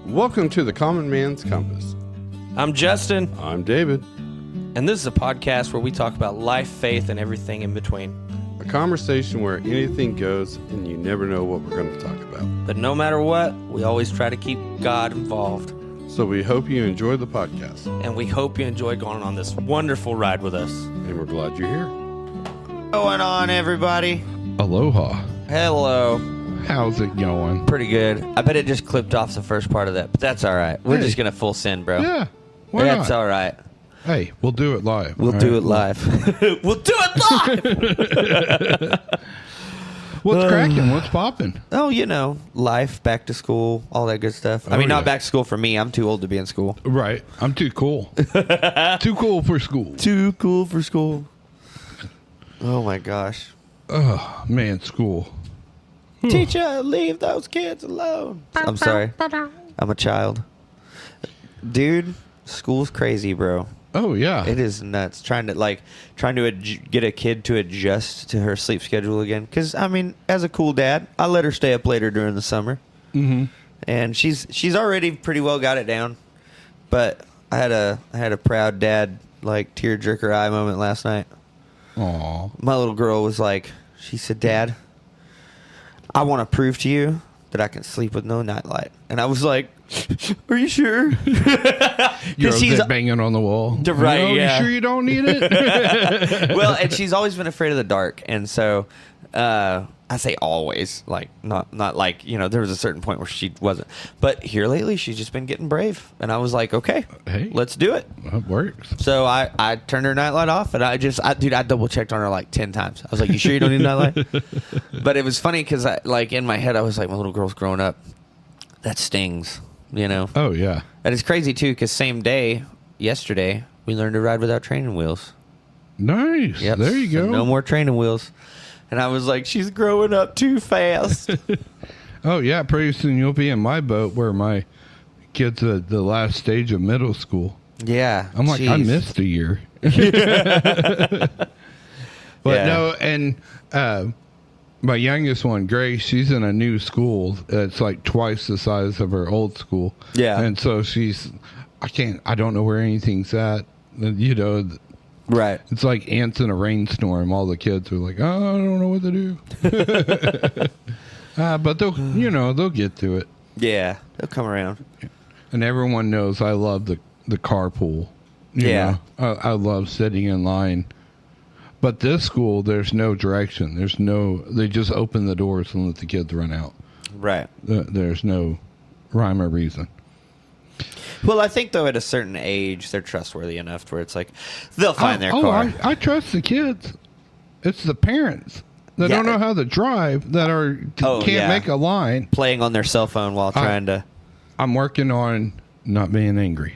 Welcome to the Common Man's Compass. I'm Justin, I'm David. and this is a podcast where we talk about life, faith, and everything in between. A conversation where anything goes and you never know what we're going to talk about. But no matter what, we always try to keep God involved. So we hope you enjoy the podcast, And we hope you enjoy going on this wonderful ride with us. and we're glad you're here. What's going on, everybody? Aloha. Hello. How's it going? Pretty good. I bet it just clipped off the first part of that, but that's all right. We're Hey. just going to full send, bro. Yeah. Why That's not? all right. Hey, we'll do it live. We'll all do right? it live. We'll do it live! What's cracking? What's popping? Oh, you know, life, back to school, all that good stuff. I Oh, mean, not yeah. back to school for me. I'm too old to be in school. Right. I'm too cool. Too cool for school. Too cool for school. Oh, my gosh. Oh, man, school. Teacher, leave those kids alone. I'm sorry. I'm a child. Dude, school's crazy, bro. Oh, yeah. It is nuts. Trying to get a kid to adjust to her sleep schedule again. Because, I mean, as a cool dad, I let her stay up later during the summer. Mm-hmm. And she's already pretty well got it down. But I had a proud dad, like, tearjerker eye moment last night. Aw. My little girl was like, she said, "Dad, I want to prove to you that I can sleep with no nightlight." And I was like, "Are you sure?" You're she's banging on the wall. Right, Oh, yeah. You sure you don't need it? well, and she's always been afraid of the dark, and so I say always, like not like, you know, there was a certain point where she wasn't, but here lately she's just been getting brave, and I was like, okay, Hey. let's do it. That works. So I turned her nightlight off, and I double checked on her like 10 times. I was like, "You sure you don't need a nightlight?" But it was funny because in my head I was like, my little girl's growing up. That stings, you know. Oh, yeah. And it's crazy too because same day, yesterday, we learned to ride without training wheels. Nice. Yep. There you So go. no more training wheels. And I was like, she's growing up too fast. Oh, yeah. Pretty soon you'll be in my boat where my kid's at the last stage of middle school. Yeah. I'm like, I jeez. missed a year. But Yeah. no, and my youngest one, Grace, she's in a new school. It's like twice the size of her old school. Yeah. And so I don't know where anything's at. You know, Right. it's like ants in a rainstorm. All the kids are like, "Oh, I don't know what to do." But they'll get to it. Yeah. They'll come around. And everyone knows I love the carpool. You Yeah. know? I love sitting in line. But this school, there's no direction. They just open the doors and let the kids run out. Right. There's no rhyme or reason. Well, I think, though, at a certain age, they're trustworthy enough to where it's like, they'll find their car. I trust the kids. It's the parents that Yeah. don't know how to drive that can't yeah. make a line. Playing on their cell phone while trying to... I'm working on not being angry.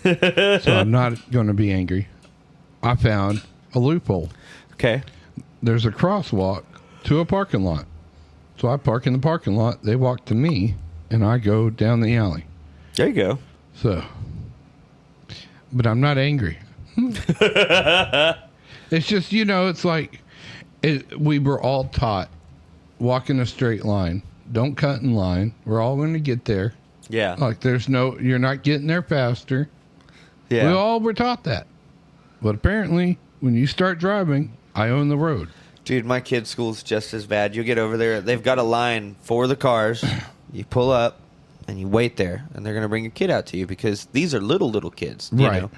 So I'm not going to be angry. I found a loophole. Okay. There's a crosswalk to a parking lot. So I park in the parking lot. They walk to me, and I go down the alley. There you go. So, but I'm not angry. It's just, it's like we were all taught walk in a straight line. Don't cut in line. We're all going to get there. Yeah. Like you're not getting there faster. Yeah. We all were taught that. But apparently, when you start driving, I own the road. Dude, my kid's school's just as bad. You get over there, they've got a line for the cars. You pull up, and you wait there, and they're going to bring your kid out to you because these are little kids, you Right. know.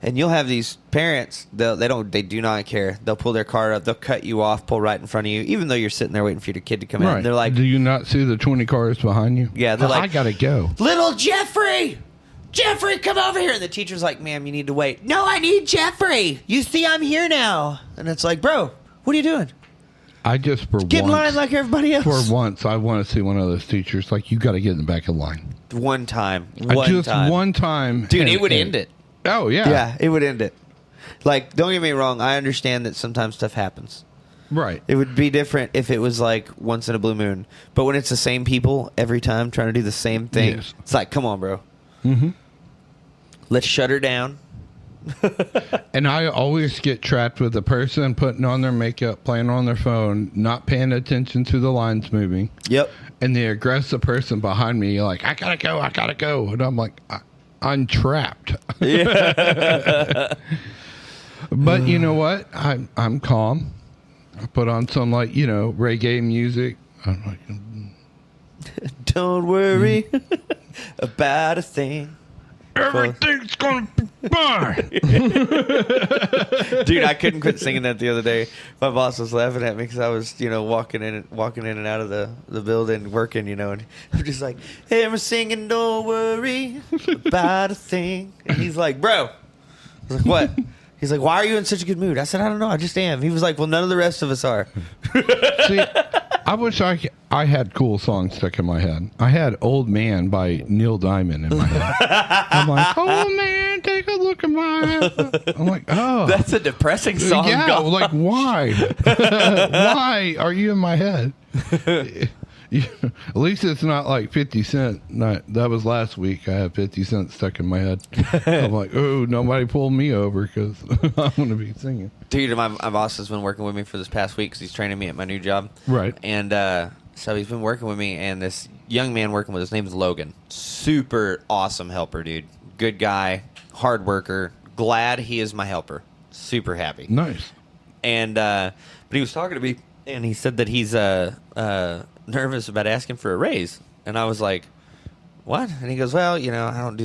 And you'll have these parents, they do not care. They'll pull their car up, they'll cut you off, pull right in front of you, even though you're sitting there waiting for your kid to come out. And they're like, do you not see the 20 cars behind you? Yeah, they're like, I gotta go. "Little Jeffrey, come over here." And the teacher's like, "Ma'am, you need to wait." "No, I need Jeffrey. You see, I'm here now." And it's like, bro, what are you doing? I just Get in line like everybody else. For once, I want to see one of those teachers like, you got to get in the back of the line. One time. One time. Dude, it would end it. Oh, yeah. Yeah, it would end it. Like, don't get me wrong. I understand that sometimes stuff happens. Right. It would be different if it was like once in a blue moon. But when it's the same people every time trying to do the same thing, Yes. it's like, come on, bro. Mm-hmm. Let's shut her down. And I always get trapped with the person putting on their makeup, playing on their phone, not paying attention to the lines moving. Yep. And the aggressive person behind me, like, I gotta go. And I'm like, I'm trapped. Yeah. But you know what? I'm calm. I put on some, like, reggae music. I'm like, Don't worry about a thing. everything's gonna be fine. Dude, I couldn't quit singing that the other day. My boss was laughing at me because I was, walking in and out of the building, working, and I'm just like, hey, I'm singing, don't worry about a thing. And he's like, bro. I was like, what? He's like, why are you in such a good mood? I said, I don't know. I just am. He was like, well, none of the rest of us are. See, I wish I had cool songs stuck in my head. I had Old Man by Neil Diamond in my head. I'm like, oh, man, take a look at my head. I'm like, oh. That's a depressing song. Yeah, God. like, why? Why are you in my head? At least it's not like 50 Cent. That was last week. I had 50 Cent stuck in my head. I'm like, oh, nobody pulled me over because I'm going to be singing. Dude, my boss has been working with me for this past week because he's training me at my new job. Right. And so he's been working with me, and this young man working with his name is Logan. Super awesome helper, dude. Good guy, hard worker. Glad he is my helper. Super happy. Nice. And but he was talking to me, and he said that he's nervous about asking for a raise. And I was like, what? And he goes, well, I don't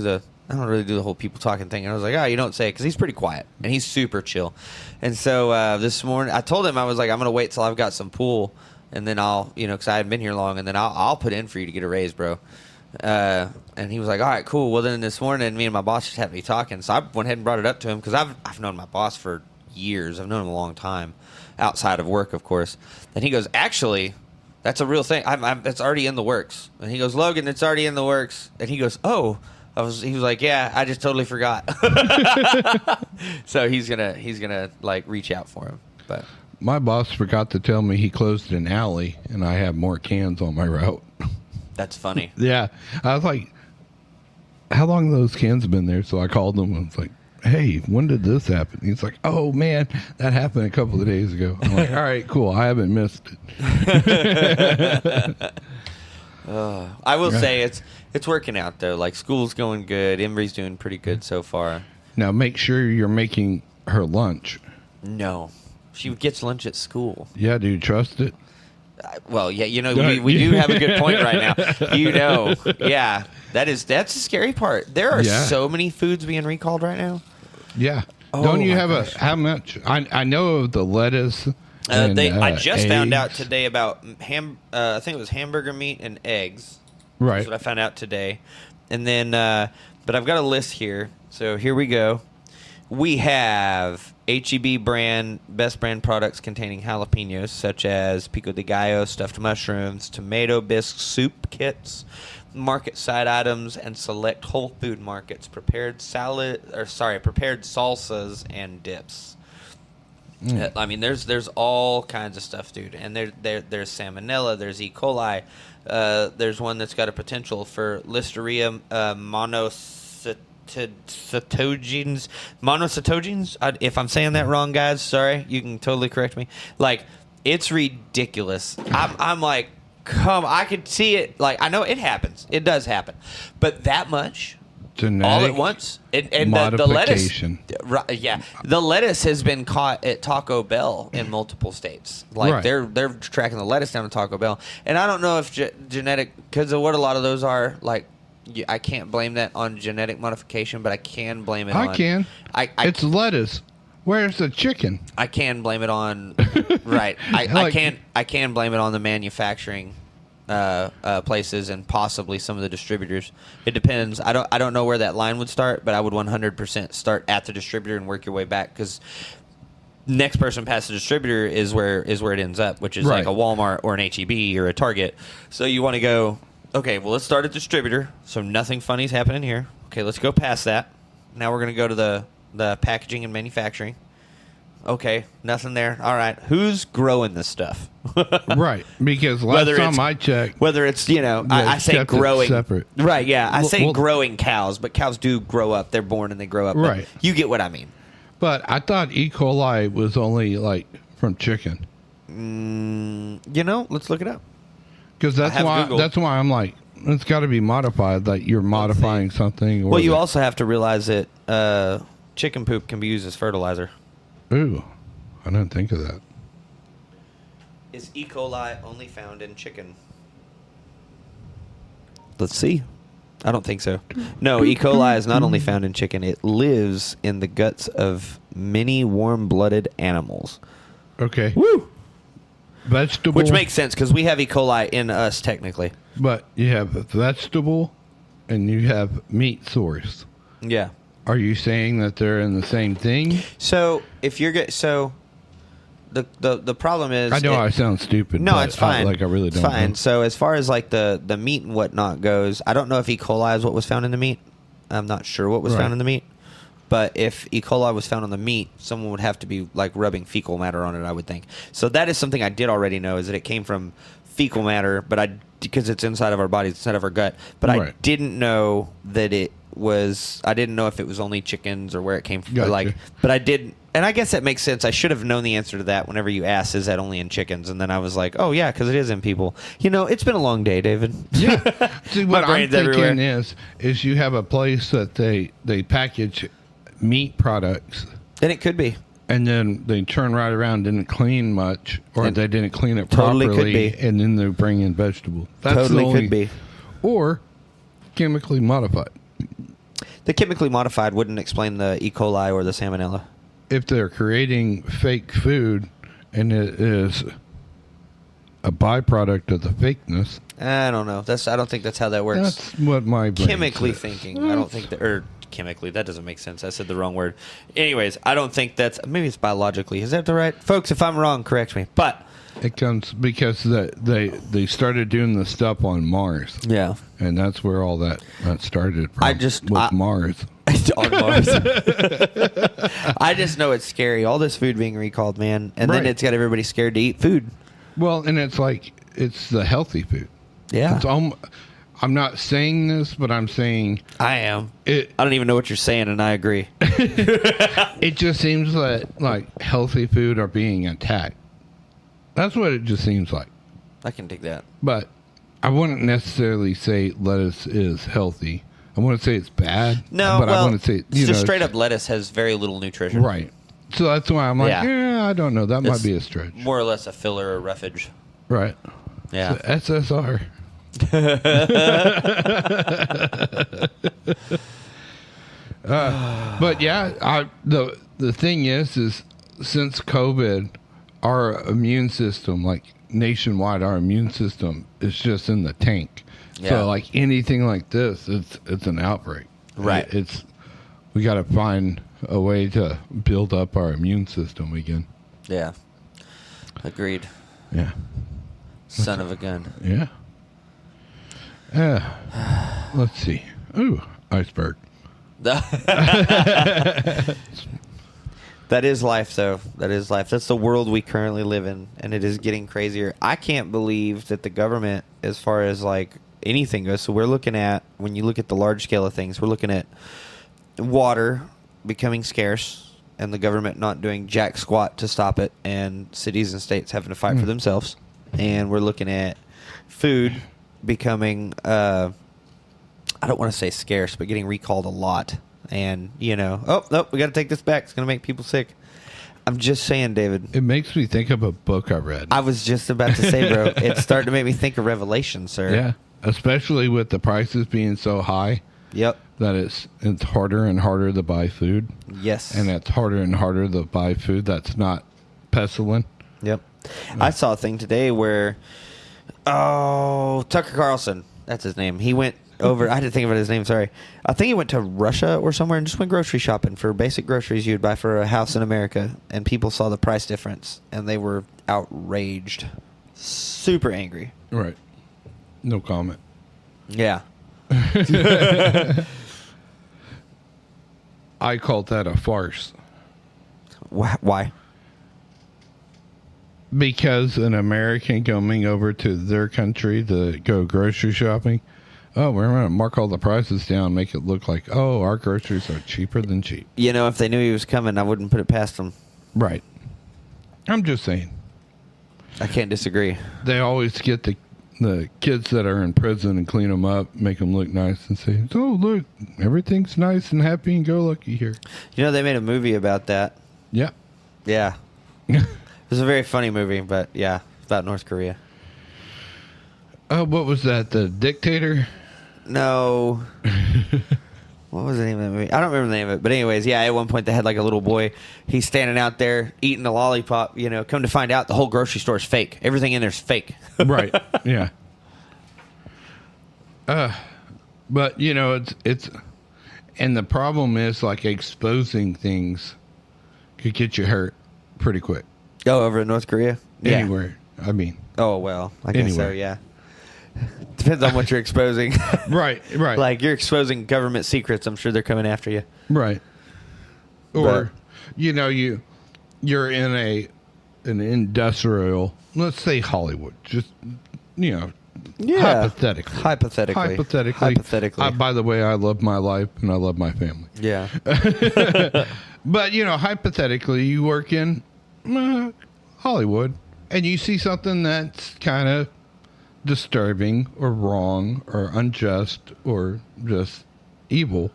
really do the whole people talking thing. And I was like, oh, you don't say it, because he's pretty quiet and he's super chill. And so this morning I told him, I was like, I'm gonna wait till I've got some pool, and then I'll, because I hadn't been here long, and then I'll put in for you to get a raise, bro. And he was like, all right, cool. Well, then this morning me and my boss just had me talking, so I went ahead and brought it up to him, because I've known my boss for years. I've known him a long time, outside of work, of course. And he goes, actually, that's a real thing. That's already in the works. And he goes, Logan, it's already in the works. And he goes, oh. He was like, yeah, I just totally forgot. So he's gonna like reach out for him. But My boss forgot to tell me he closed an alley and I have more cans on my route. that's funny. Yeah. I was like, how long have those cans been there? So I called him and was like, hey, when did this happen? He's like, oh, man, that happened a couple of days ago. I'm like, all right, cool. I haven't missed it. I will say it's working out, though. Like, school's going good. Embry's doing pretty good so far. Now, make sure you're making her lunch. No. She gets lunch at school. Yeah, do you trust it? Well, yeah, we do have a good point right now. Yeah. That's the scary part. There are so many foods being recalled right now. Yeah. Oh, Don't you have gosh. how much? I know of the lettuce. And, I just found out eggs. today about I think it was hamburger meat and eggs. Right. That's what I found out today. And then, but I've got a list here. So here we go. We have H-E-B brand, best brand products containing jalapenos, such as pico de gallo, stuffed mushrooms, tomato bisque soup kits, market side items, and select Whole Food Markets prepared salsas and dips. I mean, there's all kinds of stuff, dude. And there's salmonella, there's E. coli, there's one that's got a potential for Listeria monocytogenes. If I'm saying that wrong, guys, sorry. You can totally correct me. Like, it's ridiculous. I'm like, I could see it. Like, I know it happens. It does happen, but that much. Genetic all at once, and the lettuce, the lettuce has been caught at Taco Bell in multiple states. Like they're tracking the lettuce down to Taco Bell, and I don't know if genetic, because of what a lot of those are. Like, I can't blame that on genetic modification, but I can blame it. It's lettuce. Where's the chicken? I can blame it on I can blame it on the manufacturing places and possibly some of the distributors. It depends. I don't know where that line would start, but I would 100% start at the distributor and work your way back, because next person past the distributor is where it ends up, which is like a Walmart or an H-E-B or a Target. So you want to go, okay, well, let's start at distributor, so nothing funny's happening here. Okay, let's go past that. Now we're going to go to the packaging and manufacturing. Okay, nothing there. All right, who's growing this stuff? Right. Because last Whether time it's- I checked, Whether it's I say kept it growing separate. right? Yeah, I say Well- growing cows, but cows do grow up. They're born and they grow up. but Right. You get what I mean. but I thought E. coli was only like from chicken. Let's look it up. Because have Googled. that's why I'm like, it's got to be modified. Like you're modifying something. Or Well, you the- also have to realize that chicken poop can be used as fertilizer. Ooh, I didn't think of that. Is E. coli only found in chicken? Let's see. I don't think so. No, E. coli is not only found in chicken. It lives in the guts of many warm-blooded animals. Okay. Woo! Vegetable. Which makes sense because we have E. coli in us technically. But you have vegetable, and you have meat source. Yeah. Are you saying that they're in the same thing? So if you're the problem is I know I sound stupid. No, but it's fine. I really don't. It's fine. know. So as far as like the meat and whatnot goes, I don't know if E. coli is what was found in the meat. I'm not sure what was Right. found in the meat. But if E. coli was found on the meat, someone would have to be like rubbing fecal matter on it, I would think. So that is something I did already know, is that it came from fecal matter, but because it's inside of our bodies, inside of our gut. But I Right. didn't know that it was. I didn't know if it was only chickens or where it came from. Gotcha. But I did, and I guess that makes sense. I should have known the answer to that whenever you asked, is that only in chickens? And then I was like, oh, yeah, because it is in people. It's been a long day, David. Yeah. See, what I'm brain's thinking everywhere. is you have a place that they package meat products, And it could be. and then they turn right around, didn't clean much, or And they didn't clean it totally properly, could be. and then they bring in vegetables. That's Totally the only- could be. Or chemically modified. The chemically modified wouldn't explain the E. coli or the salmonella. If they're creating fake food and it is a byproduct of the fakeness, I don't know. I don't think that's how that works. that's what my brain Chemically says. thinking, I don't think that, or chemically, that doesn't make sense. I said the wrong word. Anyways, I don't think maybe it's biologically. Is that the right? Folks, if I'm wrong, correct me. But It comes because they started doing the stuff on Mars, yeah. and that's where all that started from. I just- with Mars. On Mars. I just know it's scary. All this food being recalled, man. And then Right. it's got everybody scared to eat food. Well, and it's like it's the healthy food. Yeah. It's I'm not saying this, but I'm saying I am. it. I don't even know what you're saying, and I agree. It just seems that like healthy food are being attacked. That's what it just seems like. I can dig that. But I wouldn't necessarily say lettuce is healthy. I wouldn't say it's bad. No, but well, I wouldn't say just straight up lettuce has very little nutrition. Right. So that's why I'm like, Yeah. I don't know. That It's might be a stretch. More or less a filler or roughage. Right. Yeah. So SSR. But yeah, the thing is since COVID, our immune system, like nationwide, our immune system is just in the tank. Yeah. So like anything like this, it's an outbreak. Right. We got to find a way to build up our immune system again. Yeah. Agreed. Yeah. Son of a gun. Yeah. Let's see. Ooh, iceberg. That is life, though. That is life. That's the world we currently live in, and it is getting crazier. I can't believe that the government, as far as like anything goes, so we're looking at, when you look at the large scale of things, we're looking at water becoming scarce and the government not doing jack squat to stop it, and cities and states having to fight for themselves. And we're looking at food becoming, I don't want to say scarce, but getting recalled a lot. And, oh, nope, we got to take this back. It's going to make people sick. I'm just saying, David. It makes me think of a book I read. I was just about to say, bro, it's starting to make me think of Revelation, sir. Yeah. Especially with the prices being so high Yep. that it's harder and harder to buy food. Yes. And it's harder and harder to buy food that's not pestilent. Yep. I saw a thing today where, Tucker Carlson, that's his name. He went over, I had to think about his name, sorry. I think he went to Russia or somewhere and just went grocery shopping for basic groceries you'd buy for a house in America. And people saw the price difference and they were outraged. Super angry. Right. No comment. Yeah. I called that a farce Why? because an American coming over to their country to go grocery shopping, oh, we're going to mark all the prices down, make it look like, oh, our groceries are cheaper than cheap. You know, if they knew he was coming, I wouldn't put it past them. Right. I'm just saying. I can't disagree. They always get the kids that are in prison and clean them up, make them look nice and say, oh, look, everything's nice and happy and go lucky here. You know, they made a movie about that. Yeah. Yeah. It was a very funny movie, but yeah, about North Korea. Oh, what was that? The Dictator? No. What was the name of that movie? I don't remember the name of it. But anyways, yeah, at one point they had like a little boy. He's standing out there eating a lollipop. You know, come to find out the whole grocery store is fake. Everything in there is fake. Right. Yeah. But, you know, it's, and the problem is like exposing things could get you hurt pretty quick. Oh, over in North Korea? Yeah. Anywhere. I mean. Oh, well, I guess so, Anywhere. yeah. Depends on what you're exposing. Right. Like, you're exposing government secrets. I'm sure they're coming after you. Right. Or, you know, you're in an industrial, let's say Hollywood, just, you know, hypothetically. Hypothetically. By the way, I love my life and I love my family. Yeah. But, you know, hypothetically, you work in Hollywood and you see something that's kind of disturbing or wrong or unjust or just evil.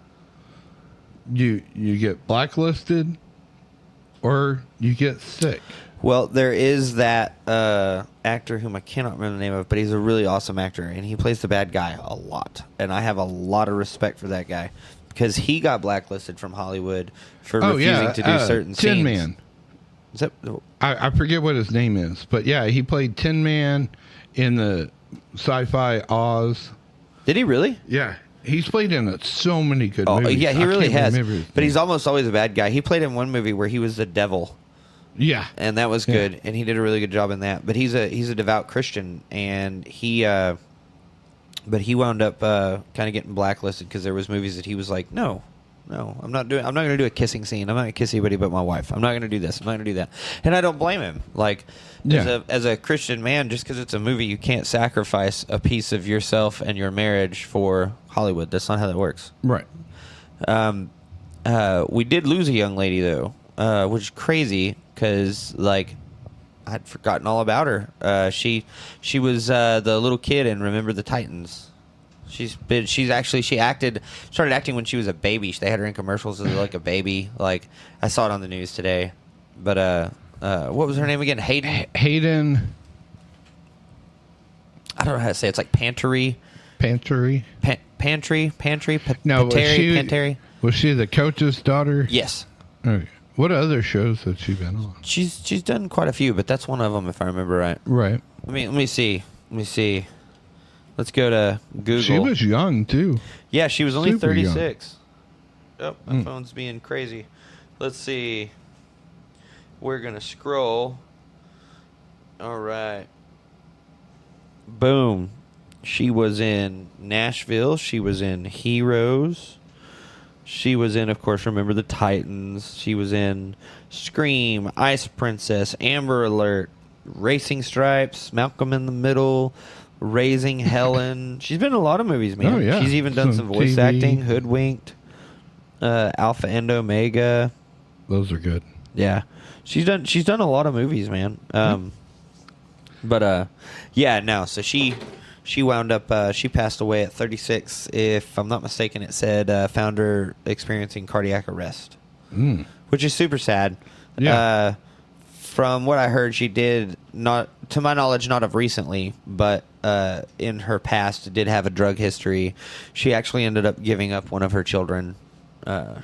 You get blacklisted or you get sick. Well, there is that actor whom I cannot remember the name of, but he's a really awesome actor, and he plays the bad guy a lot. And I have a lot of respect for that guy because he got blacklisted from Hollywood for refusing to do certain Tin scenes. Man. Is that, I forget what his name is, but yeah, he played Tin Man in the sci-fi Oz. did he really? Yeah, he's played in so many good Oh, movies. yeah, he I really can't has. remember his But name. he's almost always a bad guy. He played in one movie where he was the devil. Yeah, And that was good, and he did a really good job in that. But he's a devout Christian, and he wound up kind of getting blacklisted because there was movies that he was like, no, I'm not going to do a kissing scene. I'm not going to kiss anybody but my wife. I'm not going to do this. I'm not going to do that. And I don't blame him. Like, as a Christian man, just because it's a movie, you can't sacrifice a piece of yourself and your marriage for Hollywood. That's not how that works. right. We did lose a young lady though, which is crazy because like I'd forgotten all about her. She was the little kid in Remember the Titans. She started acting when she was a baby. They had her in commercials as like a baby. Like I saw it on the news today. But what was her name again? Hayden I don't know how to say it. It's like Pantry. Pantry. No, Pantry. Was she the coach's daughter? Yes. Okay. What other shows has she been on? She's done quite a few, but that's one of them if I remember right. Right. Let me see. Let's go to Google. She was young too. Yeah, she was only super young. 36. Oh, my phone's being crazy. Let's see. We're going to scroll. All right. Boom. She was in Nashville. She was in Heroes. She was in, of course, Remember the Titans. She was in Scream, Ice Princess, Amber Alert, Racing Stripes, Malcolm in the Middle, Raising Helen. She's been in a lot of movies, man. Oh, yeah. She's even done some voice TV. acting, Hoodwinked, Alpha and Omega. Those are good. Yeah. She's done a lot of movies, man. So she wound up, she passed away at 36. If I'm not mistaken, it said found her experiencing cardiac arrest, which is super sad. Yeah. From what I heard, she did not, to my knowledge, not of recently, but in her past did have a drug history. She actually ended up giving up one of her children.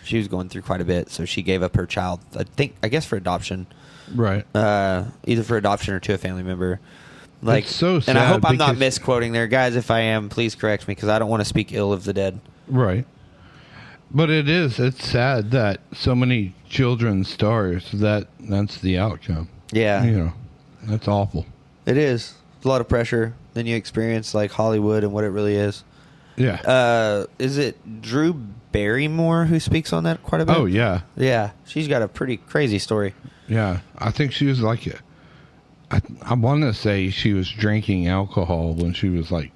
She was going through quite a bit, so she gave up her child, I guess for adoption. Right. Either for adoption or to a family member. Like, It's so sad and I hope I'm not because- misquoting there, guys. If I am, please correct me because I don't want to speak ill of the dead. Right. But it's sad that so many children stars, that's the outcome. Yeah, You know, that's awful. it is. It's a lot of pressure. Then you experience like Hollywood and what it really is. Yeah. Is it Drew Barrymore who speaks on that quite a bit? Oh, yeah. Yeah, she's got a pretty crazy story. Yeah. I think she was like I want to say she was drinking alcohol when she was like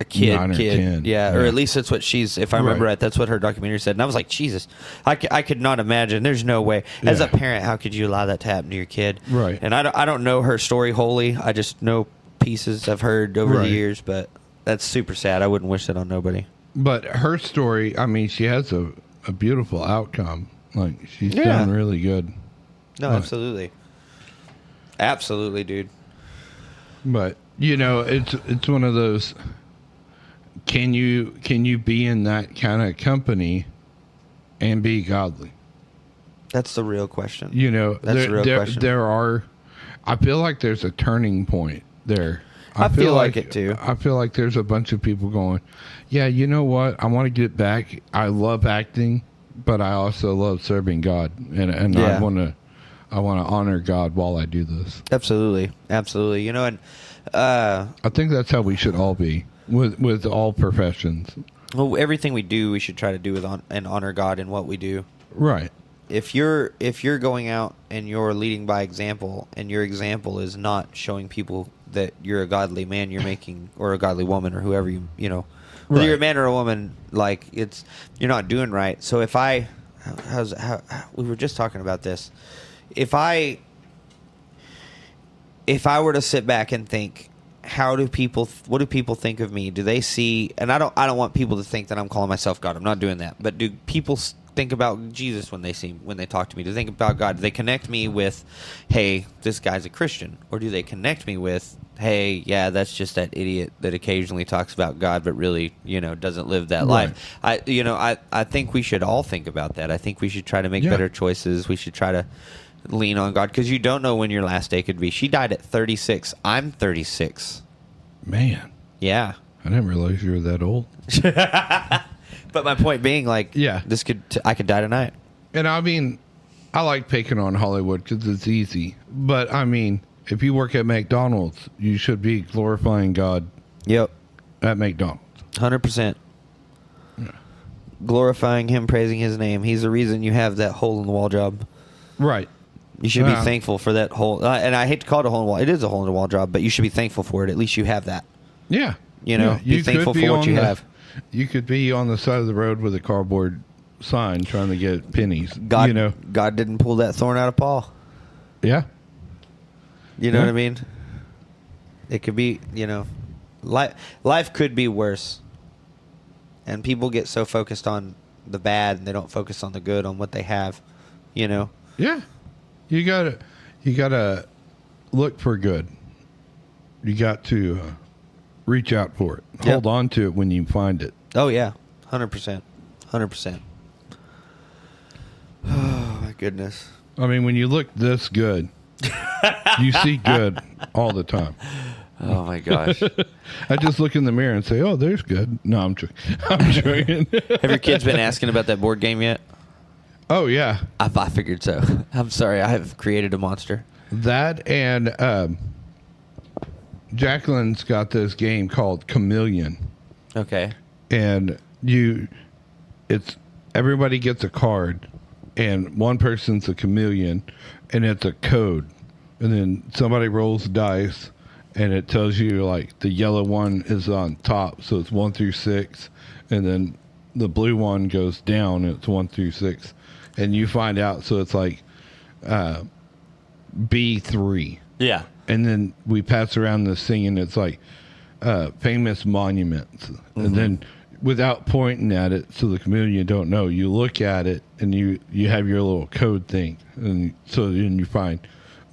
A kid, 9 or 10. Yeah, or at least that's what she's. If I remember right, that's what her documentary said. And I was like, Jesus, I could not imagine. There's no way. As a parent, how could you allow that to happen to your kid? Right. And I don't know her story wholly. I just know pieces I've heard over the years. But that's super sad. I wouldn't wish that on nobody. But her story, I mean, she has a beautiful outcome. Like, she's done really good. No, absolutely. Absolutely, dude. But, you know, it's one of those, can you be in that kind of company and be godly? That's the real question. You know, that's the real question. I feel like there's a turning point there. I feel like it too. I feel like there's a bunch of people going, yeah, you know what? I want to get back. I love acting, but I also love serving God, and I want to honor God while I do this. Absolutely. You know, and I think that's how we should all be with all professions. Well, everything we do, we should try to do with and honor God in what we do. Right. If you're going out and you're leading by example, and your example is not showing people that you're a godly man, you're making, or a godly woman, or whoever you know, whether you're a man or a woman, like you're not doing right. So if we were just talking about this, if I were to sit back and think, what do people think of me? Do they see? And I don't want people to think that I'm calling myself God. I'm not doing that. But do people think about Jesus when they talk to me? Do they think about God? Do they connect me with, hey, this guy's a Christian? Or do they connect me with, hey, yeah, that's just that idiot that occasionally talks about God but really, doesn't live that life? I think we should all think about that. I think we should try to make better choices. We should try to lean on God, because you don't know when your last day could be. She died at 36. I'm 36. Man. Yeah. I didn't realize you were that old. But my point being, like, yeah, I could die tonight. And I mean, I like picking on Hollywood because it's easy. But I mean, if you work at McDonald's, you should be glorifying God. Yep. At McDonald's. 100%. Yeah. Glorifying Him, praising His name. He's the reason you have that hole in the wall job. Right. You should be thankful for that hole. And I hate to call it a hole in the wall. It is a hole in the wall job, but you should be thankful for it. At least you have that. Yeah. Be thankful for what you have. You could be on the side of the road with a cardboard sign trying to get pennies. God didn't pull that thorn out of Paul. Yeah. You know what I mean? It could be, life could be worse. And people get so focused on the bad and they don't focus on the good, on what they have, Yeah. You gotta look for good. You got to reach out for it. Yep. Hold on to it when you find it. Oh yeah, 100%. Oh my goodness. I mean, when you look this good, you see good all the time. Oh my gosh. I just look in the mirror and say, "Oh, there's good." No, I'm joking. Have your kids been asking about that board game yet? Oh yeah, I figured so. I'm sorry, I have created a monster. That and Jacqueline's got this game called Chameleon. Okay. And it's everybody gets a card, and one person's a chameleon, and it's a code, and then somebody rolls dice, and it tells you like the yellow one is on top, so it's 1 through 6, and then the blue one goes down, and it's 1 through 6. And you find out, so it's like B3. Yeah. And then we pass around this thing, and it's like famous monuments. Mm-hmm. And then without pointing at it, so the chameleon don't know, you look at it, and you have your little code thing. And so then you find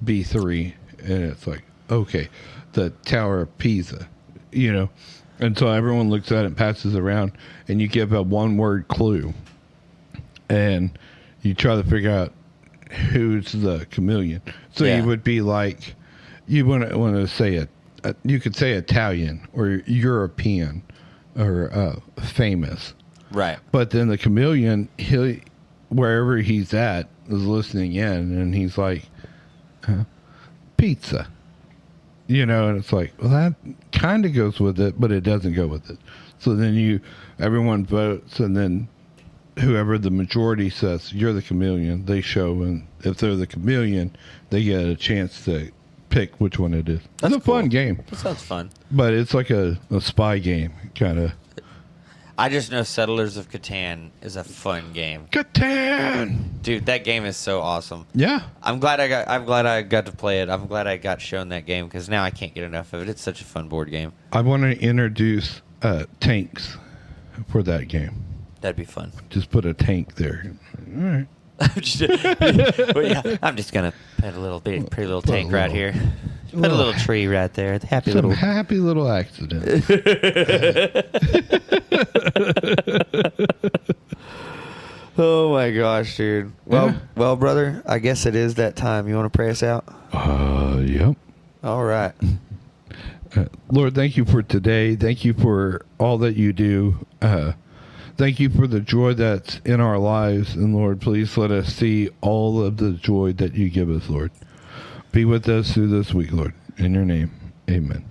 B3, and it's like, okay, the Tower of Pisa, And so everyone looks at it and passes around, and you give a one-word clue. And you try to figure out who's the chameleon. So you would be like, you want to say you could say Italian or European or famous. Right. But then the chameleon, wherever he's at, is listening in, and he's like, pizza. And it's like, well, that kind of goes with it, but it doesn't go with it. So then everyone votes, and then whoever the majority says, you're the chameleon, they show, and if they're the chameleon, they get a chance to pick which one it is. That's It's a fun cool. game, That sounds fun. but it's like a spy game kind of. I just know Settlers of Catan is a fun game. Catan. Dude, that game is so awesome. Yeah. I'm glad I got to play it. I'm glad I got shown that game because now I can't get enough of it. It's such a fun board game. I want to introduce tanks for that game. That'd be fun. Just put a tank there. All right. But yeah, I'm just gonna put a little pretty little tank right here. Put a little tree right there. The happy Some little. happy little accident. Oh my gosh, dude. Yeah. Well, brother. I guess it is that time. You want to pray us out? Yep. All right. Lord, thank you for today. Thank you for all that you do. Thank you for the joy that's in our lives. And Lord, please let us see all of the joy that you give us, Lord. Be with us through this week, Lord. In your name, amen.